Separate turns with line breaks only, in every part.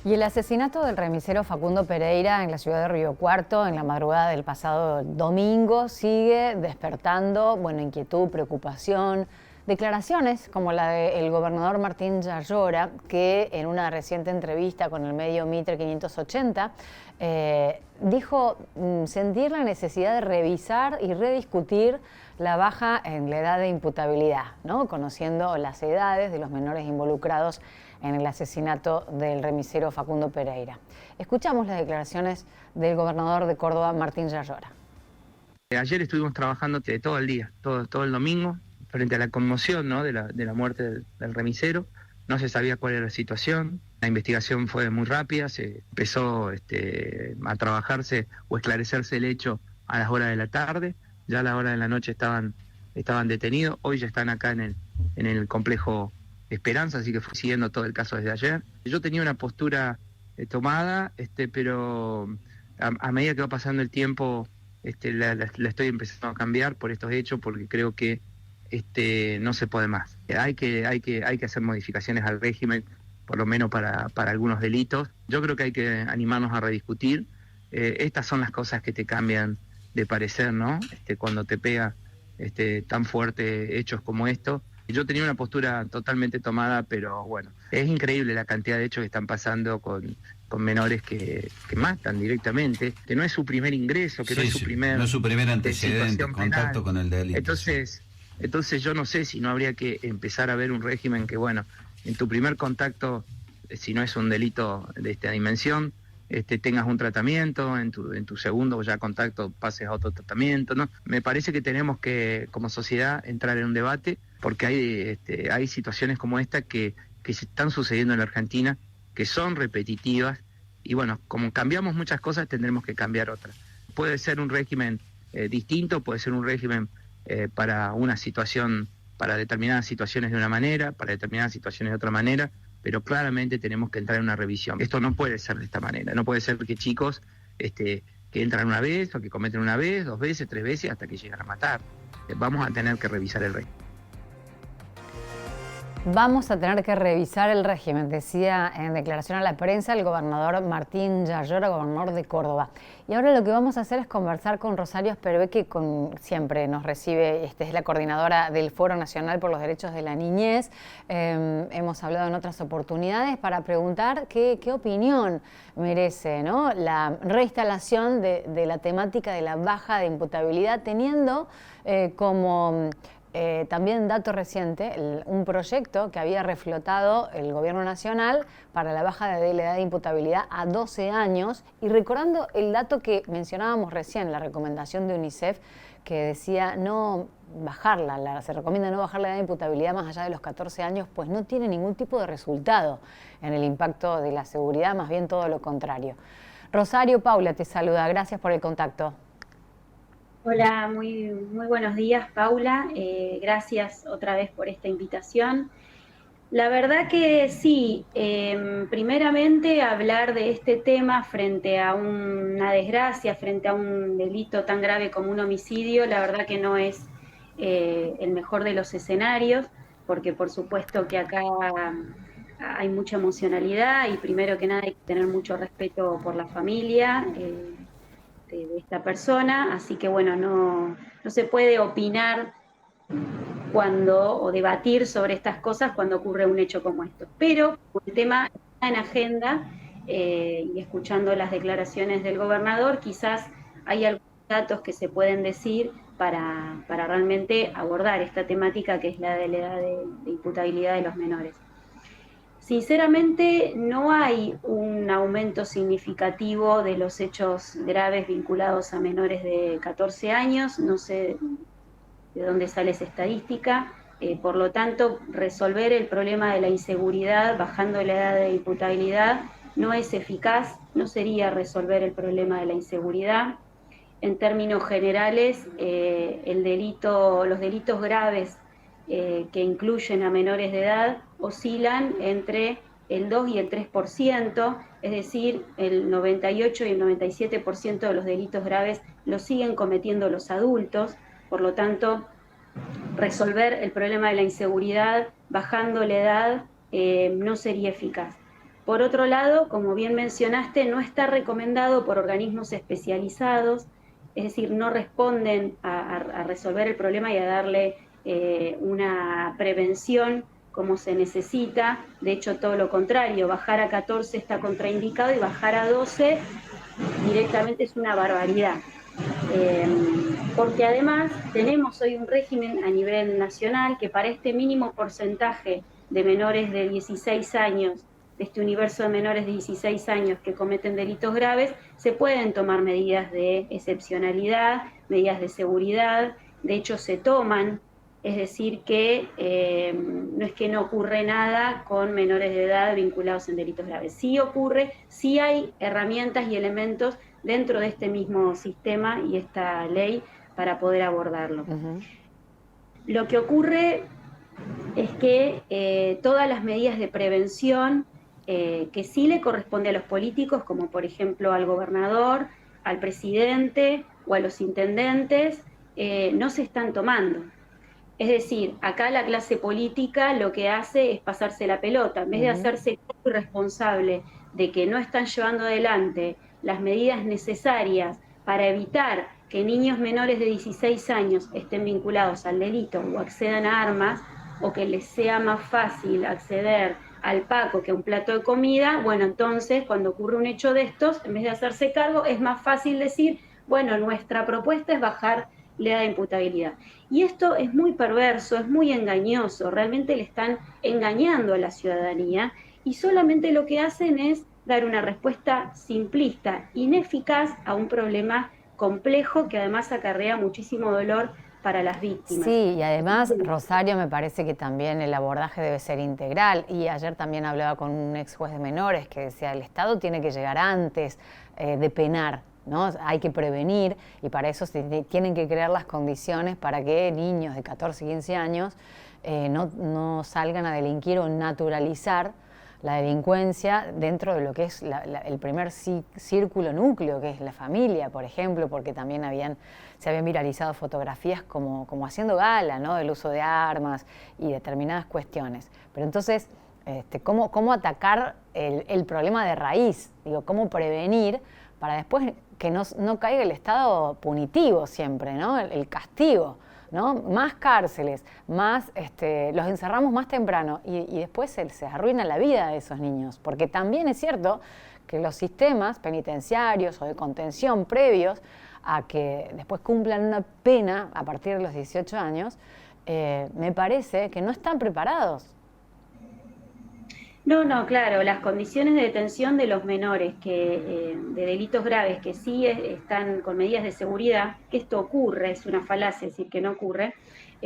Y el asesinato del remisero Facundo Pereira en la ciudad de Río Cuarto en la madrugada del pasado domingo sigue despertando, inquietud, preocupación, declaraciones como la del gobernador Martín Yayora, que en una reciente entrevista con el medio Mitre 580 dijo sentir la necesidad de revisar y rediscutir la baja en la edad de imputabilidad, ¿no? Conociendo las edades de los menores involucrados en el asesinato del remisero Facundo Pereira. Escuchamos las declaraciones del gobernador de Córdoba, Martín Yayora.
Ayer estuvimos trabajando todo el día, todo el domingo, frente a la conmoción, ¿no?, de la muerte del remisero. No se sabía cuál era la situación. La investigación fue muy rápida, se empezó a trabajarse o esclarecerse el hecho a las horas de la tarde. Ya a las horas de la noche estaban detenidos. Hoy ya están acá en el complejo Esperanza, así que fui siguiendo todo el caso desde ayer. Yo tenía una postura tomada, pero a medida que va pasando el tiempo, la estoy empezando a cambiar por estos hechos, porque creo que no se puede más. Hay que hacer modificaciones al régimen, por lo menos para algunos delitos. Yo creo que hay que animarnos a rediscutir. Estas son las cosas que te cambian de parecer, ¿no? Cuando te pega tan fuerte hechos como estos. Yo tenía una postura totalmente tomada, pero bueno, es increíble la cantidad de hechos que están pasando con menores que matan directamente, que no es su primer ingreso, que no es su
primer antecedente, contacto con el delito.
Entonces yo no sé si no habría que empezar a ver un régimen que, en tu primer contacto, si no es un delito de esta dimensión, tengas un tratamiento, en tu segundo ya contacto pases a otro tratamiento, ¿no? Me parece que tenemos que, como sociedad, entrar en un debate, porque hay situaciones como esta que se están sucediendo en la Argentina, que son repetitivas, y como cambiamos muchas cosas, tendremos que cambiar otras. Puede ser un régimen distinto, puede ser un régimen para una situación, para determinadas situaciones de una manera, para determinadas situaciones de otra manera, pero claramente tenemos que entrar en una revisión. Esto no puede ser de esta manera, no puede ser que chicos que entran una vez, o que cometen una vez, 2 veces, 3 veces, hasta que llegan a matar. Vamos a tener que revisar el régimen.
Vamos a tener que revisar el régimen, decía en declaración a la prensa el gobernador Martín Yayora, gobernador de Córdoba. Y ahora lo que vamos a hacer es conversar con Rosario Espervé, que siempre nos recibe, es la coordinadora del Foro Nacional por los Derechos de la Niñez. Hemos hablado en otras oportunidades para preguntar qué opinión merece, ¿no?, la reinstalación de la temática de la baja de imputabilidad, teniendo como también dato reciente, un proyecto que había reflotado el gobierno nacional para la baja de la edad de imputabilidad a 12 años, y recordando el dato que mencionábamos recién, la recomendación de UNICEF, que decía se recomienda no bajar la edad de imputabilidad más allá de los 14 años, pues no tiene ningún tipo de resultado en el impacto de la seguridad, más bien todo lo contrario. Rosario, Paula te saluda, gracias por el contacto.
Hola, muy buenos días, Paula. Gracias otra vez por esta invitación. La verdad que sí, primeramente hablar de este tema frente a una desgracia, frente a un delito tan grave como un homicidio, la verdad que no es el mejor de los escenarios, porque por supuesto que acá hay mucha emocionalidad y primero que nada hay que tener mucho respeto por la familia de esta persona, así que no se puede opinar o debatir sobre estas cosas cuando ocurre un hecho como esto. Pero el tema está en agenda y escuchando las declaraciones del gobernador, quizás hay algunos datos que se pueden decir para realmente abordar esta temática que es la de la edad de imputabilidad de los menores. Sinceramente, no hay un aumento significativo de los hechos graves vinculados a menores de 14 años, no sé de dónde sale esa estadística, por lo tanto, resolver el problema de la inseguridad bajando la edad de imputabilidad no es eficaz, no sería resolver el problema de la inseguridad. En términos generales, los delitos graves que incluyen a menores de edad oscilan entre el 2 y el 3%, es decir, el 98 y el 97% de los delitos graves los siguen cometiendo los adultos, por lo tanto, resolver el problema de la inseguridad bajando la edad no sería eficaz. Por otro lado, como bien mencionaste, no está recomendado por organismos especializados, es decir, no responden a resolver el problema y a darle una prevención como se necesita. De hecho, todo lo contrario, bajar a 14 está contraindicado y bajar a 12 directamente es una barbaridad. Porque además tenemos hoy un régimen a nivel nacional que para este mínimo porcentaje de menores de 16 años, de este universo de menores de 16 años que cometen delitos graves, se pueden tomar medidas de excepcionalidad, medidas de seguridad, de hecho se toman, es decir que no es que no ocurre nada con menores de edad vinculados en delitos graves. Sí ocurre, sí hay herramientas y elementos dentro de este mismo sistema y esta ley para poder abordarlo. Lo que ocurre es que todas las medidas de prevención que sí le corresponde a los políticos, como por ejemplo al gobernador, al presidente o a los intendentes, no se están tomando. Es decir, acá la clase política lo que hace es pasarse la pelota. En vez de hacerse responsable de que no están llevando adelante las medidas necesarias para evitar que niños menores de 16 años estén vinculados al delito o accedan a armas, o que les sea más fácil acceder al Paco que a un plato de comida, bueno, entonces cuando ocurre un hecho de estos, en vez de hacerse cargo, es más fácil decir, bueno, nuestra propuesta es bajar la edad de imputabilidad. Y esto es muy perverso, es muy engañoso, realmente le están engañando a la ciudadanía y solamente lo que hacen es dar una respuesta simplista, ineficaz a un problema complejo que además acarrea muchísimo dolor para las víctimas.
Sí, y además, Rosario, me parece que también el abordaje debe ser integral. Y ayer también hablaba con un ex juez de menores que decía, el Estado tiene que llegar antes de penar, ¿no? Hay que prevenir y para eso se tienen que crear las condiciones para que niños de 14, 15 años no salgan a delinquir o naturalizar la delincuencia dentro de lo que es el primer círculo núcleo, que es la familia, por ejemplo, porque también se habían viralizado fotografías como haciendo gala, ¿no?, del uso de armas y determinadas cuestiones. Pero entonces, ¿cómo atacar el problema de raíz? Digo, ¿cómo prevenir para después que no caiga el Estado punitivo siempre, ¿no?, el castigo, ¿no? Más cárceles, más los encerramos más temprano y después se arruina la vida de esos niños, porque también es cierto que los sistemas penitenciarios o de contención previos a que después cumplan una pena a partir de los 18 años, me parece que no están preparados.
No, claro, las condiciones de detención de los menores de delitos graves que sí están con medidas de seguridad, que esto ocurre, es una falacia decir que no ocurre,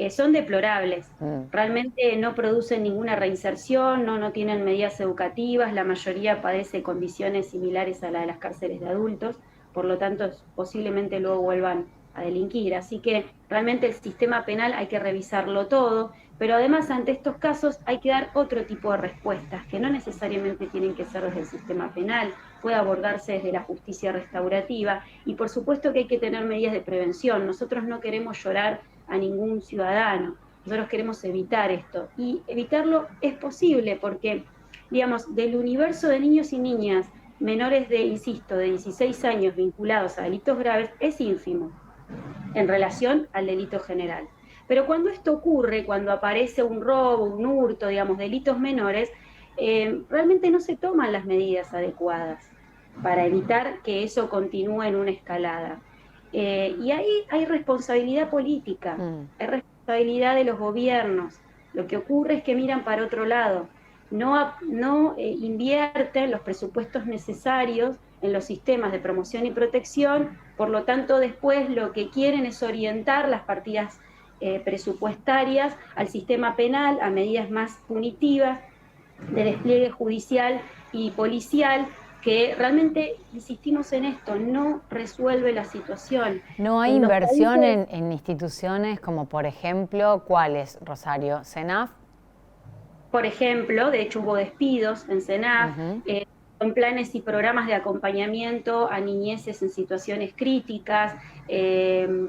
son deplorables. Realmente no producen ninguna reinserción, no tienen medidas educativas, la mayoría padece condiciones similares a la de las cárceles de adultos, por lo tanto posiblemente luego vuelvan a delinquir. Así que realmente el sistema penal hay que revisarlo todo, pero además ante estos casos hay que dar otro tipo de respuestas, que no necesariamente tienen que ser desde el sistema penal, puede abordarse desde la justicia restaurativa y por supuesto que hay que tener medidas de prevención. Nosotros no queremos llorar a ningún ciudadano, nosotros queremos evitar esto y evitarlo es posible porque, digamos, del universo de niños y niñas menores de 16 años vinculados a delitos graves es ínfimo en relación al delito general. Pero cuando esto ocurre, cuando aparece un robo, un hurto, digamos, delitos menores, realmente no se toman las medidas adecuadas para evitar que eso continúe en una escalada. Y ahí hay responsabilidad política, hay responsabilidad de los gobiernos. Lo que ocurre es que miran para otro lado, no invierten los presupuestos necesarios en los sistemas de promoción y protección, por lo tanto después lo que quieren es orientar las partidas presupuestarias al sistema penal, a medidas más punitivas de despliegue judicial y policial, que realmente, insistimos en esto, no resuelve la situación.
No hay inversión en instituciones como, por ejemplo, ¿cuáles, Rosario? ¿CENAF?
Por ejemplo, de hecho hubo despidos en CENAF, con planes y programas de acompañamiento a niñeces en situaciones críticas,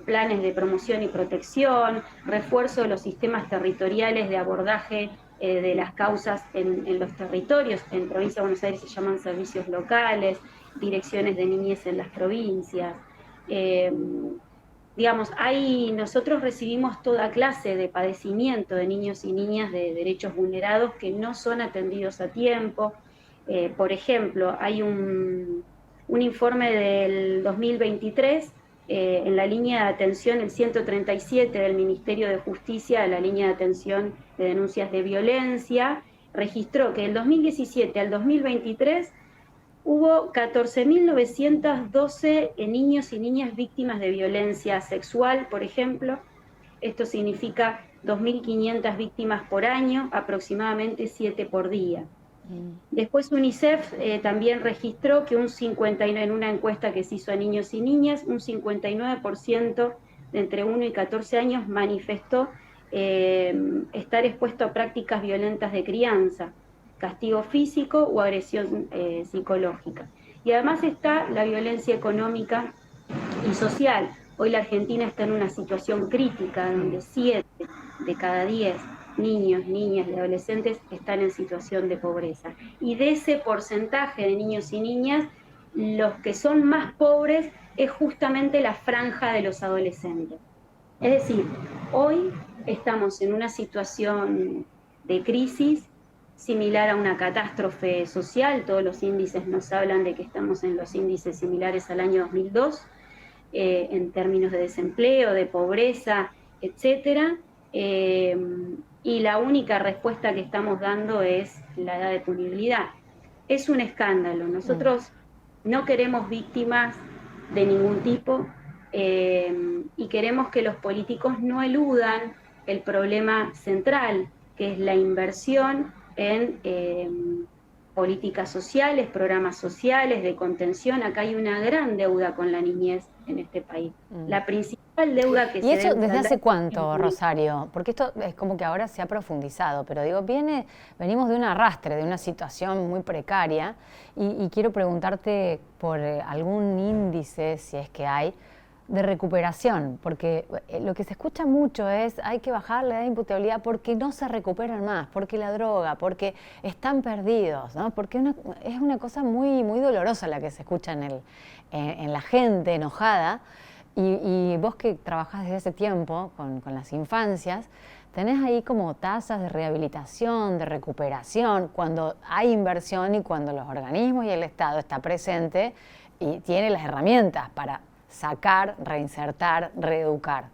planes de promoción y protección, refuerzo de los sistemas territoriales de abordaje de las causas en los territorios. En Provincia de Buenos Aires se llaman servicios locales, direcciones de niñez en las provincias. Digamos, nosotros recibimos toda clase de padecimiento de niños y niñas de derechos vulnerados que no son atendidos a tiempo. Por ejemplo, hay un informe del 2023 en la línea de atención, el 137 del Ministerio de Justicia, la línea de atención de denuncias de violencia, registró que del 2017 al 2023 hubo 14.912 niños y niñas víctimas de violencia sexual, por ejemplo. Esto significa 2.500 víctimas por año, aproximadamente 7 por día. Después UNICEF también registró que en una encuesta que se hizo a niños y niñas, un 59% de entre 1 y 14 años manifestó estar expuesto a prácticas violentas de crianza, castigo físico o agresión psicológica. Y además está la violencia económica y social. Hoy la Argentina está en una situación crítica donde 7 de cada 10 niños, niñas y adolescentes están en situación de pobreza. Y de ese porcentaje de niños y niñas, los que son más pobres es justamente la franja de los adolescentes. Es decir, hoy estamos en una situación de crisis similar a una catástrofe social. Todos los índices nos hablan de que estamos en los índices similares al año 2002, en términos de desempleo, de pobreza, etcétera. Y la única respuesta que estamos dando es la edad de punibilidad. Es un escándalo. Nosotros no queremos víctimas de ningún tipo y queremos que los políticos no eludan el problema central, que es la inversión en políticas sociales, programas sociales de contención. Acá hay una gran deuda con la niñez en este país. La principal deuda que
se... ¿Y eso desde hace cuánto, Rosario? Porque esto es como que ahora se ha profundizado, pero digo, venimos de un arrastre, de una situación muy precaria, y quiero preguntarte por algún índice, si es que hay, de recuperación, porque lo que se escucha mucho es hay que bajar la edad de imputabilidad porque no se recuperan más, porque la droga, porque están perdidos, ¿no? Porque es una cosa muy, muy dolorosa la que se escucha en la gente enojada, y vos que trabajás desde ese tiempo con las infancias, tenés ahí como tasas de rehabilitación, de recuperación, cuando hay inversión y cuando los organismos y el Estado está presente y tiene las herramientas para sacar, reinsertar, reeducar.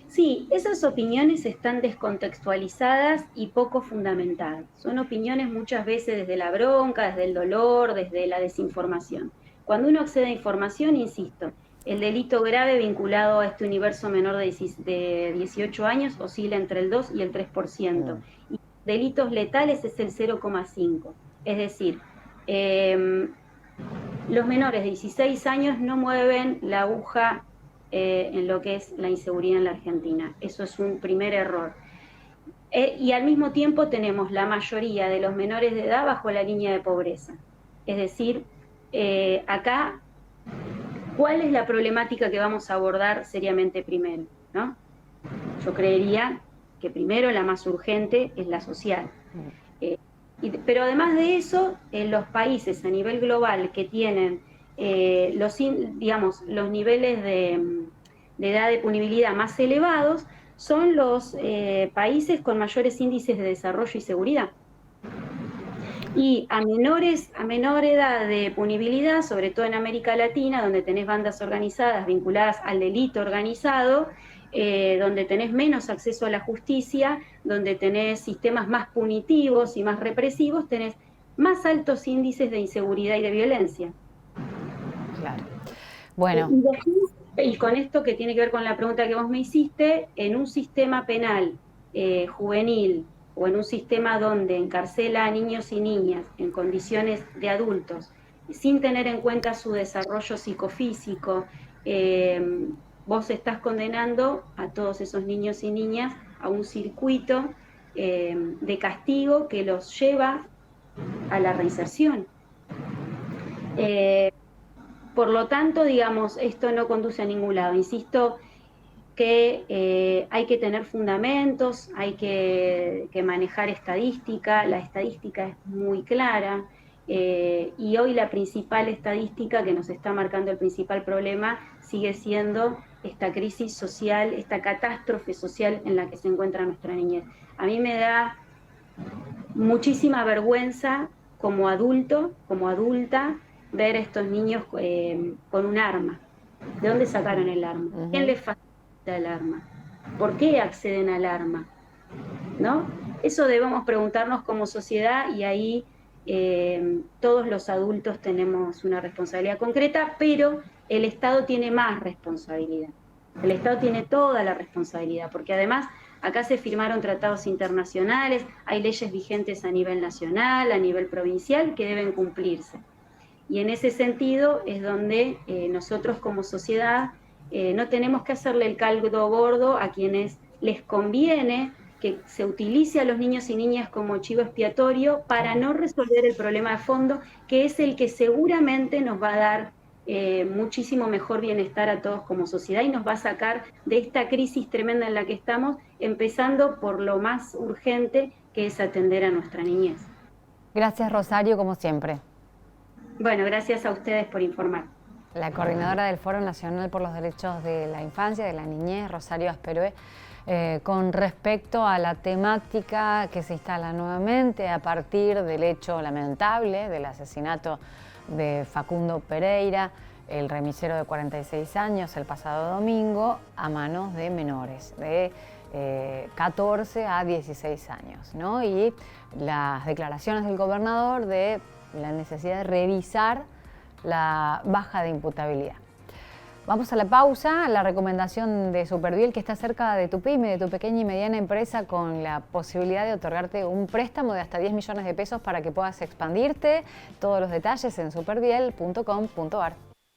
Sí, esas opiniones están descontextualizadas y poco fundamentadas. Son opiniones muchas veces desde la bronca, desde el dolor, desde la desinformación. Cuando uno accede a información, insisto, el delito grave vinculado a este universo menor de 18 años oscila entre el 2 y el 3%. Y delitos letales es el 0,5%. Es decir, los menores de 16 años no mueven la aguja en lo que es la inseguridad en la Argentina. Eso es un primer error. Y al mismo tiempo tenemos la mayoría de los menores de edad bajo la línea de pobreza. Es decir, acá, ¿cuál es la problemática que vamos a abordar seriamente primero, ¿no? Yo creería que primero la más urgente es la social. Pero además de eso, los países a nivel global que tienen los niveles de edad de punibilidad más elevados son los países con mayores índices de desarrollo y seguridad. Y a menor edad de punibilidad, sobre todo en América Latina, donde tenés bandas organizadas vinculadas al delito organizado, donde tenés menos acceso a la justicia, donde tenés sistemas más punitivos y más represivos, tenés más altos índices de inseguridad y de violencia.
Claro. Bueno.
Y con esto que tiene que ver con la pregunta que vos me hiciste, en un sistema penal juvenil o en un sistema donde encarcela a niños y niñas en condiciones de adultos, sin tener en cuenta su desarrollo psicofísico, vos estás condenando a todos esos niños y niñas a un circuito de castigo que los lleva a la reinserción. Por lo tanto, digamos, esto no conduce a ningún lado. Insisto, que hay que tener fundamentos, hay que manejar estadística, la estadística es muy clara, y hoy la principal estadística que nos está marcando el principal problema sigue siendo esta crisis social, esta catástrofe social en la que se encuentra nuestra niñez. A mí me da muchísima vergüenza como adulto, como adulta, ver a estos niños con un arma. ¿De dónde sacaron el arma? ¿Quién les facilita el arma? ¿Por qué acceden al arma? ¿No? Eso debemos preguntarnos como sociedad, y ahí todos los adultos tenemos una responsabilidad concreta, pero el Estado tiene más responsabilidad. El Estado tiene toda la responsabilidad, porque además acá se firmaron tratados internacionales, hay leyes vigentes a nivel nacional, a nivel provincial, que deben cumplirse. Y en ese sentido es donde nosotros como sociedad no tenemos que hacerle el caldo gordo a quienes les conviene que se utilice a los niños y niñas como chivo expiatorio para no resolver el problema de fondo, que es el que seguramente nos va a dar muchísimo mejor bienestar a todos como sociedad y nos va a sacar de esta crisis tremenda en la que estamos, empezando por lo más urgente, que es atender a nuestra niñez.
Gracias, Rosario, como siempre.
Bueno, gracias a ustedes por informar.
La coordinadora del Foro Nacional por los Derechos de la Infancia, de la Niñez, Rosario Asperoe, con respecto a la temática que se instala nuevamente a partir del hecho lamentable del asesinato de Facundo Pereira, el remisero de 46 años, el pasado domingo, a manos de menores de 14 a 16 años, ¿no? Y las declaraciones del gobernador de la necesidad de revisar la baja de imputabilidad. Vamos a la pausa, la recomendación de Superviel, que está cerca de tu pyme, de tu pequeña y mediana empresa, con la posibilidad de otorgarte un préstamo de hasta 10 millones de pesos para que puedas expandirte. Todos los detalles en superviel.com.ar.